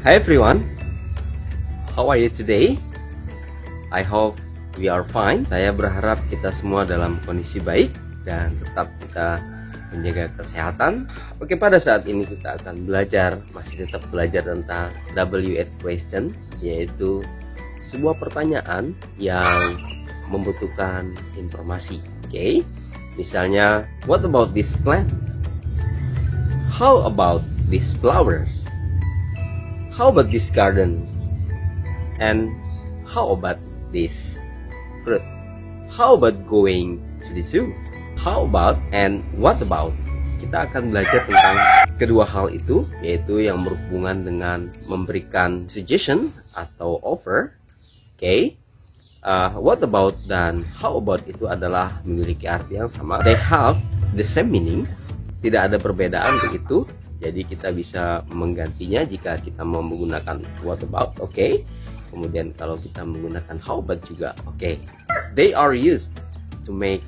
Hi everyone, how are you today? I hope we are fine. Saya berharap kita semua dalam kondisi baik dan tetap kita menjaga kesehatan. Oke, pada saat ini kita akan masih tetap belajar tentang W8 question, yaitu sebuah pertanyaan yang membutuhkan informasi. Oke, misalnya, what about this plant? How about these flowers? How about this garden? And how about this fruit? How about going to the zoo? How about and what about? Kita akan belajar tentang kedua hal itu, yaitu yang berhubungan dengan memberikan suggestion atau offer. Oke, what about dan how about itu adalah memiliki arti yang sama. They have the same meaning. Tidak ada perbedaan begitu. Jadi kita bisa menggantinya jika kita mau menggunakan what about, oke. Kemudian kalau kita menggunakan how about juga, oke. They are used to make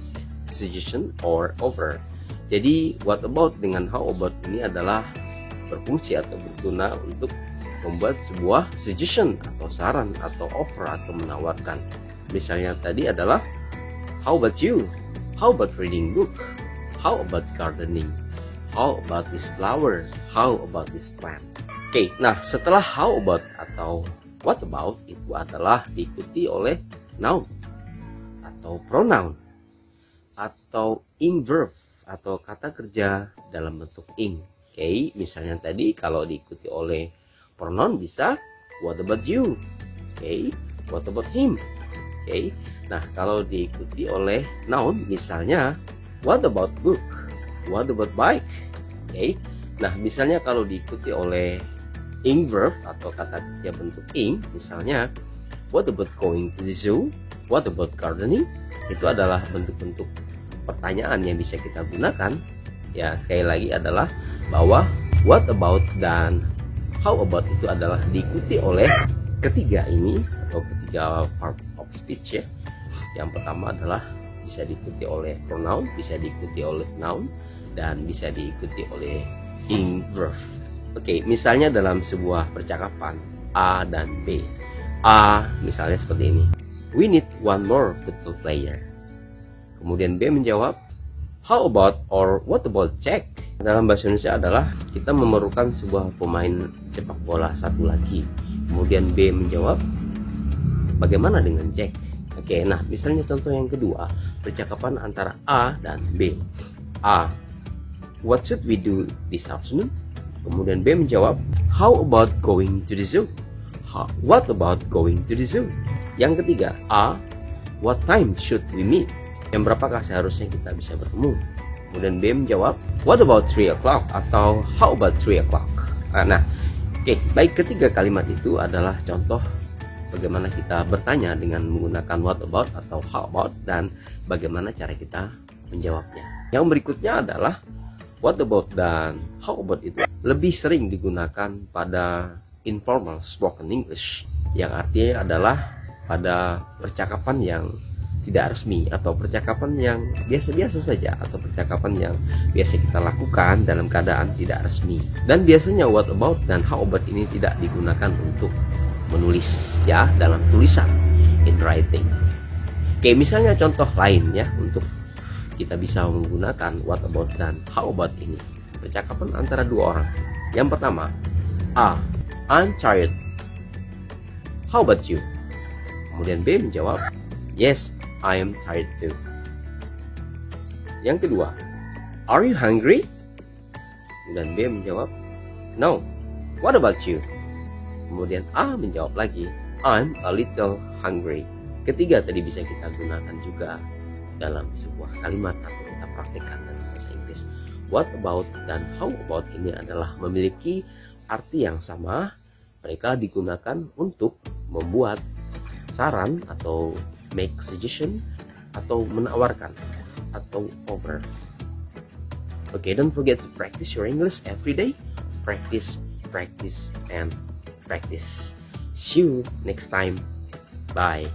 suggestion or offer. Jadi what about dengan how about ini adalah berfungsi atau berguna untuk membuat sebuah suggestion atau saran atau offer atau menawarkan. Misalnya tadi adalah how about you? How about reading book? How about gardening? How about these flowers? How about this plant? Oke, nah setelah how about atau what about itu adalah diikuti oleh noun atau pronoun atau ing verb atau kata kerja dalam bentuk ing. Oke, misalnya tadi kalau diikuti oleh pronoun bisa what about you? Oke, what about him? Oke, nah kalau diikuti oleh noun misalnya what about book? What about bike? Oke, nah misalnya kalau diikuti oleh ing verb atau kata kerja bentuk ing, misalnya what about going to the zoo? What about gardening? Itu adalah bentuk-bentuk pertanyaan yang bisa kita gunakan. Ya, sekali lagi adalah bahwa what about dan how about itu adalah diikuti oleh ketiga ini atau ketiga part of speech ya. Yang pertama adalah bisa diikuti oleh pronoun, bisa diikuti oleh noun, dan bisa diikuti oleh ing verb. Oke, misalnya dalam sebuah percakapan A dan B. A misalnya seperti ini. We need one more football player. Kemudian B menjawab, how about or what about Jack? Dalam bahasa Indonesia adalah kita memerlukan sebuah pemain sepak bola satu lagi. Kemudian B menjawab, bagaimana dengan Jack? Oke, nah misalnya contoh yang kedua, percakapan antara A dan B. A, what should we do this afternoon? Kemudian B menjawab, how about going to the zoo? What about going to the zoo? Yang ketiga, A, what time should we meet? Jam berapakah seharusnya kita bisa bertemu? Kemudian B menjawab, what about 3 o'clock? Atau how about 3 o'clock? Nah, oke, baik, ketiga kalimat itu adalah contoh bagaimana kita bertanya dengan menggunakan what about atau how about dan bagaimana cara kita menjawabnya. Yang berikutnya adalah what about dan how about itu lebih sering digunakan pada informal spoken English, yang artinya adalah pada percakapan yang tidak resmi atau percakapan yang biasa-biasa saja atau percakapan yang biasa kita lakukan dalam keadaan tidak resmi. Dan biasanya what about dan how about ini tidak digunakan untuk menulis ya, dalam tulisan, in writing. Oke, misalnya contoh lain ya untuk kita bisa menggunakan what about dan how about ini. Percakapan antara dua orang. Yang pertama, A, I'm tired. How about you? Kemudian B menjawab, yes, I am tired too. Yang kedua, are you hungry? Kemudian B menjawab, no, what about you? Kemudian A menjawab lagi, I'm a little hungry. Ketiga tadi bisa kita gunakan juga dalam sebuah kalimat atau kita praktekkan dalam bahasa Inggris. What about dan how about ini adalah memiliki arti yang sama. Mereka digunakan untuk membuat saran atau make suggestion atau menawarkan atau offer. Okay, don't forget to practice your English every day. Practice, practice, and practice. See you next time. Bye.